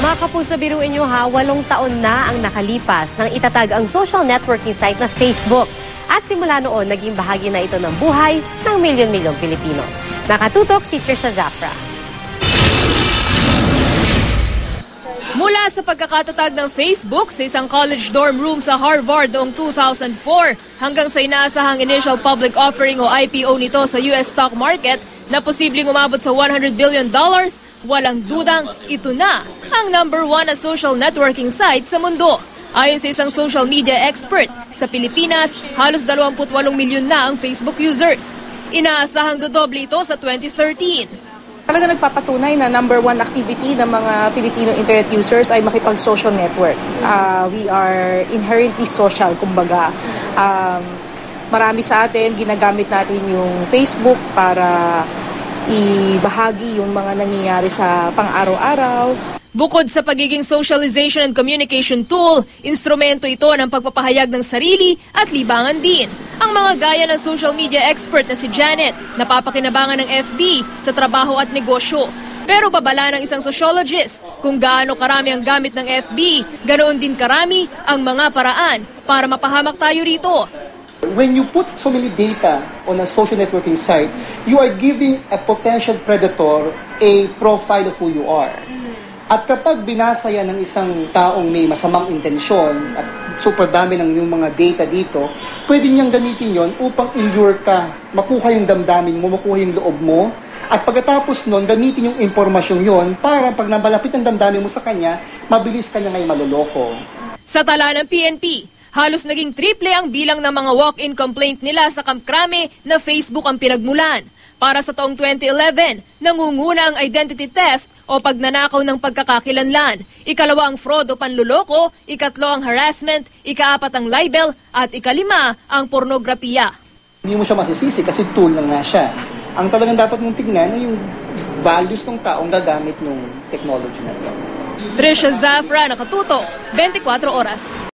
Mga kapuso, biruin nyo ha, 8 taon na ang nakalipas nang itatag ang social networking site na Facebook. At simula noon, naging bahagi na ito ng buhay ng milyon-milyong Pilipino. Nakatutok si Trisha Zafra. Mula sa pagkakatatag ng Facebook sa isang college dorm room sa Harvard noong 2004 hanggang sa inaasahang initial public offering o IPO nito sa US stock market na posibleng umabot sa $100 billion, walang dudang ito na ang #1 na social networking site sa mundo. Ayon sa isang social media expert, sa Pilipinas, halos 28 milyon na ang Facebook users. Inaasahang dodoble ito sa 2013. Talaga nagpapatunay na #1 activity ng mga Filipino internet users ay makipag-social network. We are inherently social, kumbaga. Marami sa atin, ginagamit natin yung Facebook para ibahagi yung mga nangyayari sa pang-araw-araw. Bukod sa pagiging socialization and communication tool, instrumento ito ng pagpapahayag ng sarili at libangan din. Ang mga gaya ng social media expert na si Janet, napapakinabangan ng FB sa trabaho at negosyo. Pero babala ng isang sociologist, kung gaano karami ang gamit ng FB, ganoon din karami ang mga paraan para mapahamak tayo rito. When you put so many data on a social networking site, you are giving a potential predator a profile of who you are. At kapag binasa yan ng isang taong may masamang intensyon at super dami ng yung mga data dito, pwede niyang gamitin yon upang i-lure ka, makuha yung damdamin mo, makuha yung loob mo, at pagkatapos nun, gamitin yung impormasyon yon para pag nabalapit ang damdamin mo sa kanya, mabilis ka niya ngayon maloloko. Sa tala ng PNP, halos naging triple ang bilang ng mga walk-in complaint nila sa Camp Crame na Facebook ang pinagmulan. Para sa taong 2011, nangunguna ang identity theft o pagnanakaw ng pagkakakilanlan. Ikalawa ang fraud o panluloko, ikatlo ang harassment, ikaapat ang libel, at ikalima ang pornografiya. Hindi mo siya masisisi kasi tool lang nga siya. Ang talagang dapat mong tignan ay yung values ng taong gagamit ng technology na ito. Trisha Zafra, Nakatutok, 24 Oras.